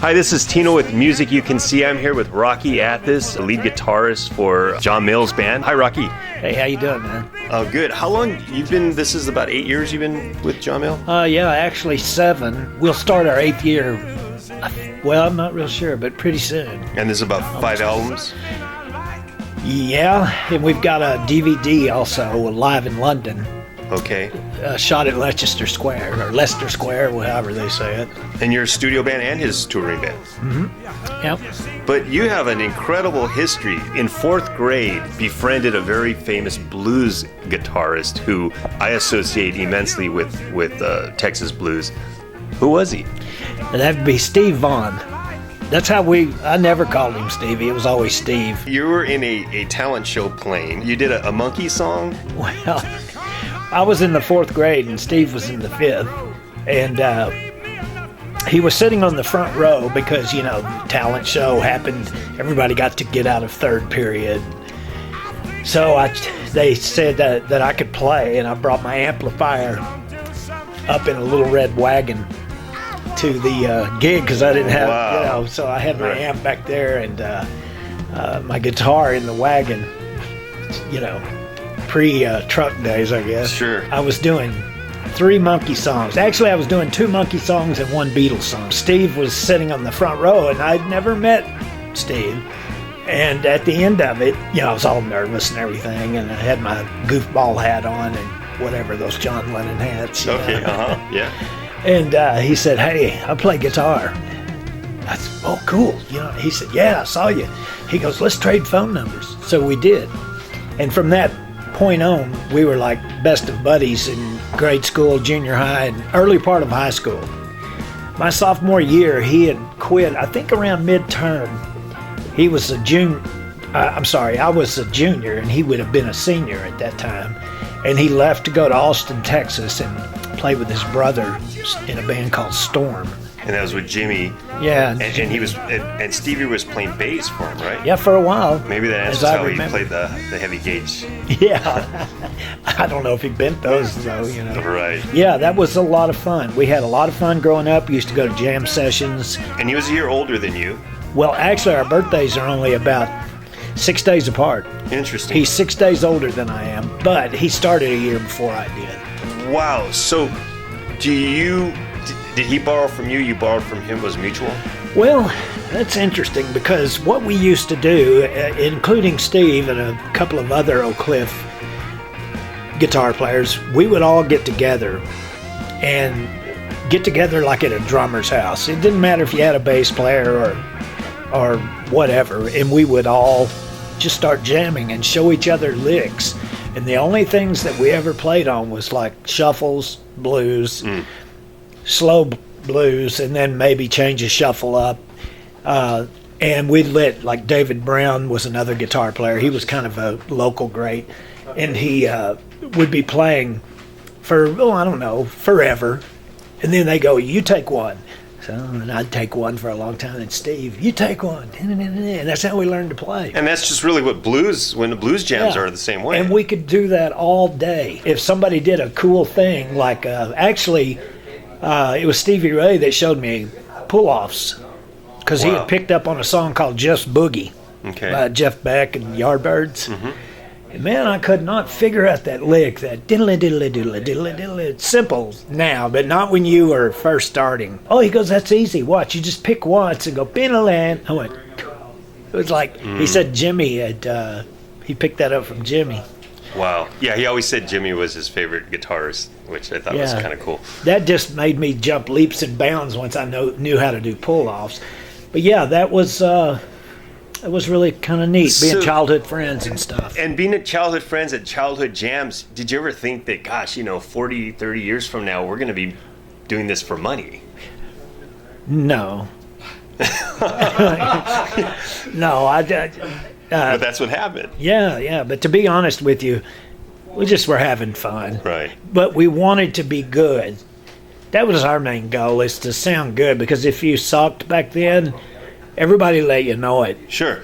Hi, this is Tino with Music You Can See. I'm here with Rocky Athas, lead guitarist for John Mayall's band. Hi, Rocky. Hey, how you doing, man? Oh, good. How long you've been? This is about 8 years you've been with John Mayall? Yeah, actually 7. We'll start our 8th year. Well, I'm not real sure, but pretty soon. And there's about 5 albums? Yeah, and we've got a DVD also, live in London. Okay. Shot at Leicester Square, or Leicester Square, however they say it. And your studio band and his touring band. Mm-hmm. Yep. But you have an incredible history. In 4th grade, befriended a very famous blues guitarist who I associate immensely with Texas blues. Who was he? That'd be Steve Vaughan. That's how I never called him Stevie. It was always Steve. You were in a talent show playing. You did a monkey song? Well, I was in the 4th grade and Steve was in the 5th. And he was sitting on the front row because, the talent show happened. Everybody got to get out of 3rd period. So they said that I could play, and I brought my amplifier up in a little red wagon to the gig because I didn't have, so I had my amp back there and my guitar in the wagon, pre-truck days, I guess. Sure. I was doing 3 Monkey songs. Actually, I was doing 2 Monkey songs and 1 Beatles song. Steve was sitting on the front row, and I'd never met Steve. And at the end of it, I was all nervous and everything, and I had my goofball hat on and whatever, those John Lennon hats. Okay, yeah. And he said, "Hey, I play guitar." I said, "Oh, cool." He said, "Yeah, I saw you." He goes, "Let's trade phone numbers." So we did. And from that point on, we were like best of buddies in grade school, junior high, and early part of high school. My sophomore year, he had quit, I think around midterm. He was a junior. I was a junior, and he would have been a senior at that time. And he left to go to Austin, Texas, and play with his brother in a band called Storm. And that was with Jimmie. Yeah. And he was, and Stevie was playing bass for him, right? Yeah, for a while. Maybe that answers how he played the heavy gauge. Yeah. I don't know if he bent those, though, Right. Yeah, that was a lot of fun. We had a lot of fun growing up. We used to go to jam sessions. And he was a year older than you. Well, actually, our birthdays are only about 6 days apart. Interesting. He's 6 days older than I am, but he started a year before I did. Wow. So did he borrow from you? You borrowed from him? Was mutual? Well, that's interesting because what we used to do, including Steve and a couple of other Oak Cliff guitar players, we would all get together and get together like at a drummer's house. It didn't matter if you had a bass player or whatever, and we would all just start jamming and show each other licks. And the only things that we ever played on was like shuffles, blues, slow blues, and then maybe change a shuffle up. And we'd like David Brown was another guitar player. He was kind of a local great, and he would be playing for, I don't know, forever. And then they go, "You take one." So, and I'd take one for a long time, and Steve, "You take one." And that's how we learned to play. And that's just really when the blues jams are the same way. And we could do that all day. If somebody did a cool thing, like it was Stevie Ray that showed me pull-offs, because he had picked up on a song called Just Boogie by Jeff Beck and Yardbirds. Mm-hmm. And man, I could not figure out that lick, that diddly diddly diddly diddly diddly. It's simple now, but not when you were first starting. Oh, he goes, "That's easy. Watch, you just pick once and go bin-a-land." I went, it was like, he said Jimmie he picked that up from Jimmie. Wow. Yeah, he always said Jimmie was his favorite guitarist, which I thought was kind of cool. That just made me jump leaps and bounds once I knew how to do pull-offs. But yeah, that was really kind of neat, being childhood friends and stuff. And being at childhood friends at childhood jams, did you ever think that, gosh, 40, 30 years from now, we're going to be doing this for money? No. No, but that's what happened. Yeah. But to be honest with you, we just were having fun. Right. But we wanted to be good. That was our main goal, is to sound good, because if you sucked back then, everybody let you know it. Sure.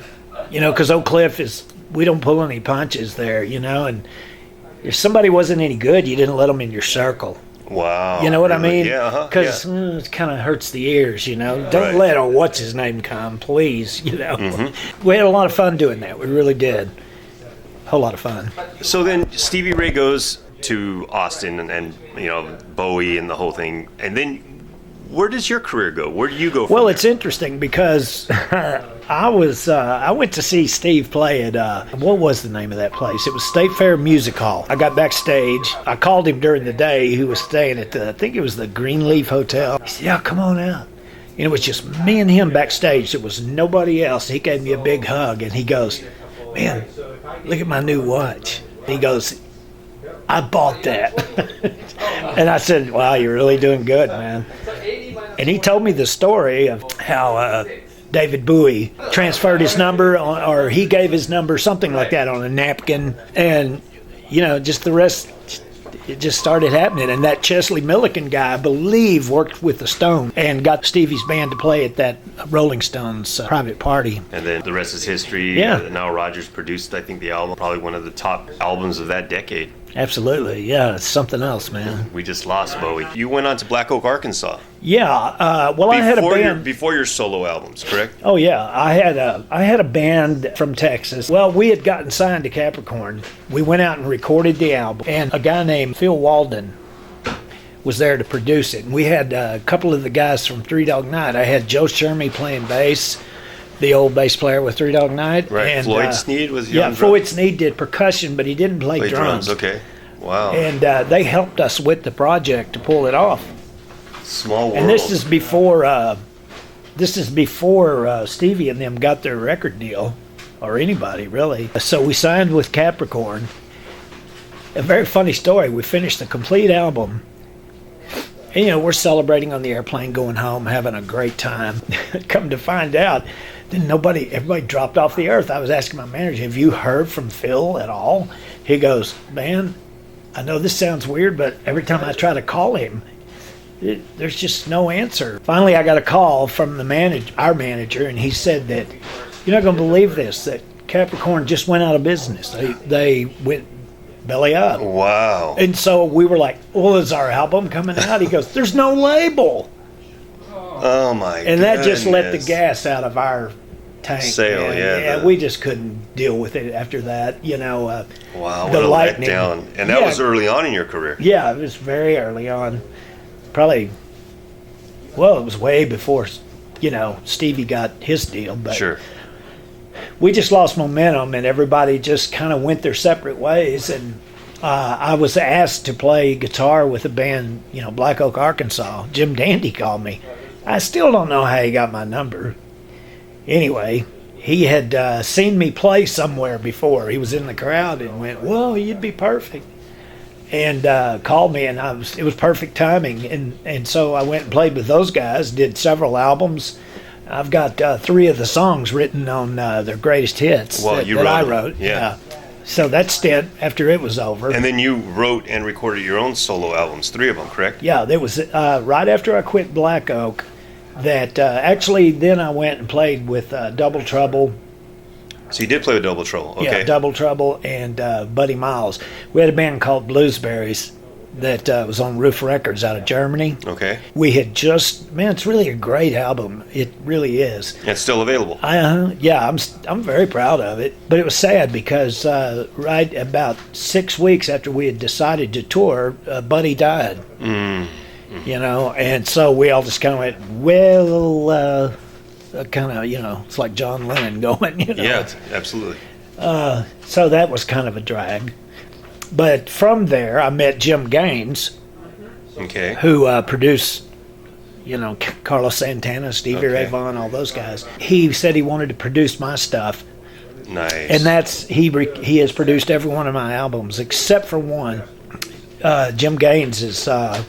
Because Oak Cliff we don't pull any punches there, and if somebody wasn't any good, you didn't let them in your circle. Wow. You know what I Really? mean? Yeah. Because it kind of hurts the ears, you know. Don't let a what's his name come, please. You know. We had a lot of fun doing that. We really did. A whole lot of fun. So then Stevie Ray goes to Austin and you know, Bowie and the whole thing, and then where does your career go? Where do you go from Well, there? it's interesting because I went to see Steve play at what was the name of that place? It was State Fair Music Hall. I got backstage. I called him during the day. He was staying at I think it was the Greenleaf Hotel. He said, "Yeah, come on out." And it was just me and him backstage. There was nobody else. He gave me a big hug and he goes, "Man, look at my new watch." He goes, "I bought that." And I said, "Wow, you're really doing good, man." And he told me the story of how David Bowie transferred his number, or he gave his number, something like that, on a napkin. And, you know, just the rest, it just started happening. And that Chesley Milliken guy, I believe, worked with the Stones and got Stevie's band to play at that Rolling Stones private party. And then the rest is history. Yeah. Nile Rodgers produced, I think, the album, probably one of the top albums of that decade. Absolutely. Yeah, it's something else, man. We just lost Bowie. You went on to Black Oak, Arkansas. Yeah. Well, I had a band. Before your solo albums, correct? Oh yeah, I had a band from Texas. Well, we had gotten signed to Capricorn. We went out and recorded the album, and a guy named Phil Walden was there to produce it. And we had a couple of the guys from Three Dog Night. I had Joe Shermy playing bass, the old bass player with Three Dog Night. Right. And, Floyd Sneed was yeah. Floyd Sneed did percussion, but he didn't play drums. Okay. Wow. And they helped us with the project to pull it off. Small world. And this is before Stevie and them got their record deal, or anybody really. So we signed with Capricorn. A very funny story. We finished the complete album. And, you know, we're celebrating on the airplane, going home, having a great time. Come to find out, then everybody dropped off the earth. I was asking my manager, "Have you heard from Phil at all?" He goes, "Man, I know this sounds weird, but every time I try to call him, there's just no answer." Finally, I got a call from our manager, and he said that, "You're not going to believe this, that Capricorn just went out of business. They went belly up." Wow. And so we were like, "Well, is our album coming out?" He goes, "There's no label." Oh, my God. And that just let the gas out of our tank. Sail, man. yeah. We just couldn't deal with it after that, you know. Wow, the what a lightning. letdown. And that was early on in your career. Yeah, it was very early on. Probably, well, it was way before, you know, Stevie got his deal. But Sure. we just lost momentum, and everybody just kind of went their separate ways. And I was asked to play guitar with a band, you know, Black Oak, Arkansas. Jim Dandy called me. I still don't know how he got my number. Anyway, he had seen me play somewhere before. He was in the crowd and went, "Well, you'd be perfect." And called me, and it was perfect timing. And so I went and played with those guys, did several albums. I've got 3 of the songs written on their greatest hits that I wrote. Yeah. So that's it after it was over. And then you wrote and recorded your own solo albums, 3 of them, correct? Yeah, there was right after I quit Black Oak that actually then I went and played with Double Trouble. So you did play with Double Trouble, okay. Yeah, Double Trouble and Buddy Miles. We had a band called Bluesberries that was on Roof Records out of Germany. Okay. We had it's really a great album. It really is. It's still available. Yeah, I'm very proud of it. But it was sad because right about 6 weeks after we had decided to tour, Buddy died. You know, and so we all just kind of went, well, kind of, you know, it's like John Lennon going, you know. Yeah, absolutely. So that was kind of a drag. But from there, I met Jim Gaines, Okay. who produced, you know, Carlos Santana, Stevie Ray Vaughan, all those guys. He said he wanted to produce my stuff. Nice. And he has produced every one of my albums except for one. Jim Gaines is a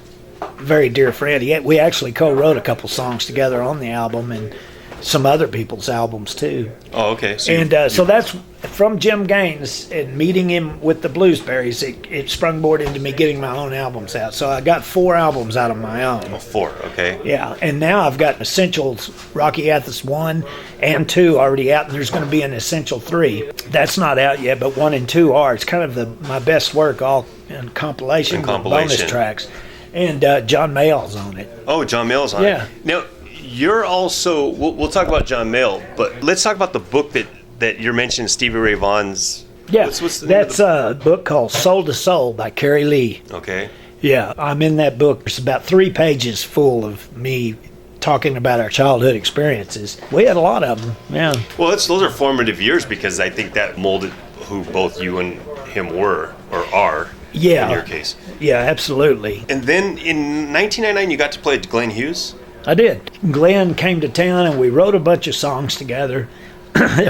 very dear friend. We actually co-wrote a couple songs together on the album and some other people's albums too. Oh, okay. So that's from Jim Gaines and meeting him with the Bluesberries. It sprungboard into me getting my own albums out. So I got 4 albums out of my own. 4, okay. Yeah, and now I've got Essentials, Rocky Athas 1 and 2 already out, and there's going to be an Essential 3. That's not out yet, but 1 and 2 are. It's kind of my best work, all in compilation with bonus tracks. And John Mayall's on it. Oh, John Mayall's on Yeah. it. Now, you're also, we'll talk about John Mayall, but let's talk about the book that you're mentioning, Stevie Ray Vaughan's. Yeah, what's the name of that's a book called Soul to Soul by Carrie Lee. Okay. Yeah, I'm in that book. It's about 3 pages full of me talking about our childhood experiences. We had a lot of them, yeah. Well, those are formative years because I think that molded who both you and him were or are. Yeah. In your case. Yeah, absolutely. And then in 1999, you got to play at Glenn Hughes? I did. Glenn came to town and we wrote a bunch of songs together.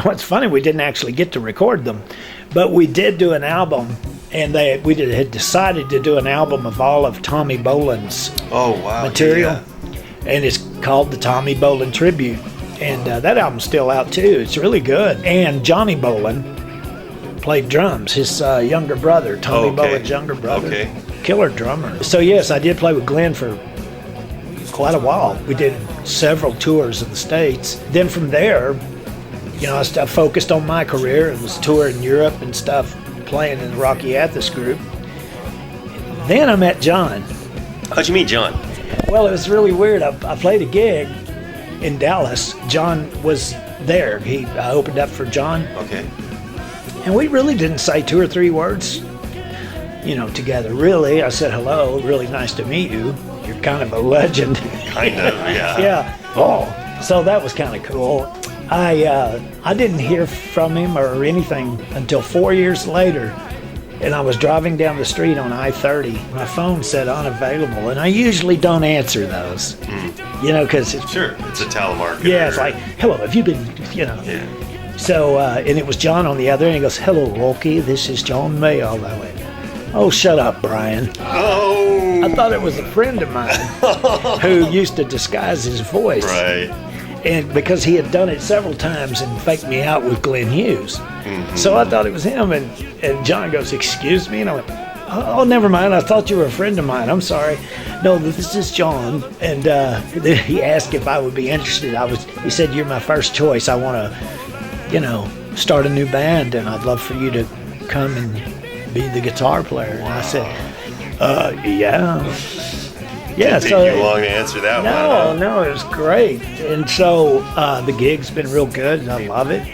What's funny, we didn't actually get to record them, but we did do an album, and had decided to do an album of all of Tommy Bolin's material, and it's called the Tommy Bolin Tribute, and that album's still out too. It's really good. And Johnny Bolin played drums, his younger brother, Tommy Bolin's younger brother, killer drummer. So yes, I did play with Glenn for quite a while. We did several tours in the States. Then from there, I focused on my career and was touring Europe and stuff, playing in the Rocky Athas group. Then I met John. How'd you meet John? Well, it was really weird. I played a gig in Dallas. John was there. I opened up for John. Okay. And we really didn't say 2 or 3 words, together. Really, I said, hello, really nice to meet you. You're kind of a legend. Kind of, yeah. Yeah. Oh, so that was kind of cool. I didn't hear from him or anything until 4 years later, and I was driving down the street on I-30. My phone said unavailable, and I usually don't answer those, because it's... Sure, it's a telemarketer. Yeah, it's like, hello, have you been, Yeah. So, and it was John on the other end. He goes, hello, Rocky, this is John Mayall. I went, oh, shut up, Brian. Oh! I thought it was a friend of mine who used to disguise his voice. Right. And because he had done it several times and faked me out with Glenn Hughes. Mm-hmm. So I thought it was him. And John goes, excuse me? And I went, oh, never mind. I thought you were a friend of mine. I'm sorry. No, this is John. And he asked if I would be interested. He said, you're my first choice. I want to, start a new band, and I'd love for you to come and be the guitar player. And I said, yeah. Yeah, Didn't take you long to answer that one. No, it was great. And so the gig's been real good, and I love it.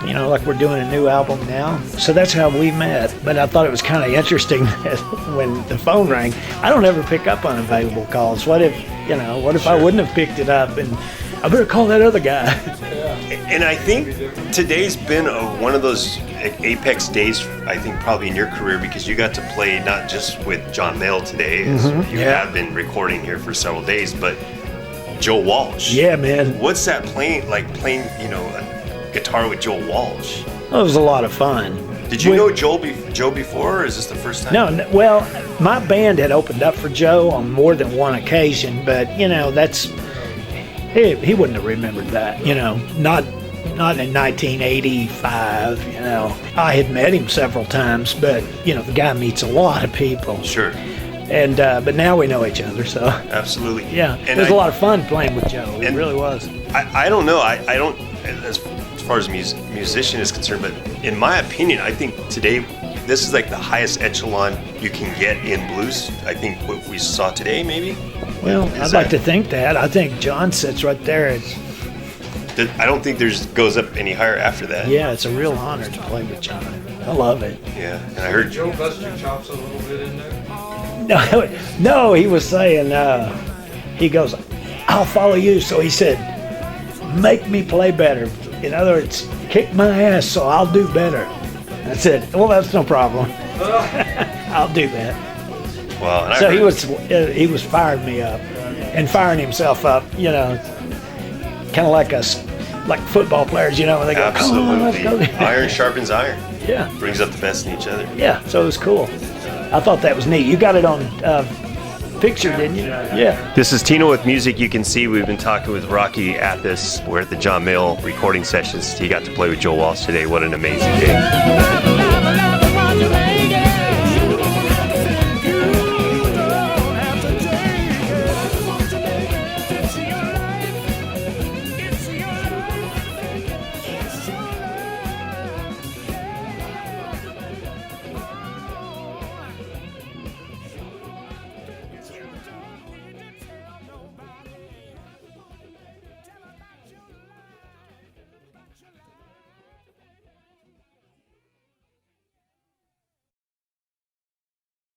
Like we're doing a new album now. So that's how we met. But I thought it was kind of interesting that when the phone rang, I don't ever pick up unavailable calls. What if I wouldn't have picked it up and I better call that other guy. And I think today's been one of those apex days, I think, probably in your career, because you got to play not just with John Mayall today, as you have been recording here for several days, but Joe Walsh. Yeah, man. What's that playing a guitar with Joe Walsh? Well, it was a lot of fun. Did you know Joe before, or is this the first time? No, well, my band had opened up for Joe on more than one occasion, but, that's... He wouldn't have remembered that, not in 1985, I had met him several times, but, the guy meets a lot of people. Sure. And, but now we know each other, so. Absolutely. Yeah, and it was a lot of fun playing with Joe. It really was. I don't know, I don't, as far as musician is concerned, but in my opinion, I think today, this is like the highest echelon you can get in blues. I think what we saw today, maybe. Well, I'd like to think that. I think John sits right there. I don't think goes up any higher after that. Yeah, it's a real honor to play with John. I love it. Yeah, and I heard Joe bust your chops a little bit in there. No, he was saying. He goes, "I'll follow you." So he said, "Make me play better." In other words, kick my ass so I'll do better. I said, "Well, that's no problem. I'll do that." Wow. And so he was firing me up and firing himself up, kind of like us, like football players, when they go, absolutely. Come on, let's go. Iron sharpens iron. Yeah. Brings up the best in each other. Yeah, so it was cool. I thought that was neat. You got it on picture, didn't you? Yeah. This is Tino with Music You Can See. We've been talking with Rocky Athas. We're at the John Mayall recording sessions. He got to play with Joe Walsh today. What an amazing day.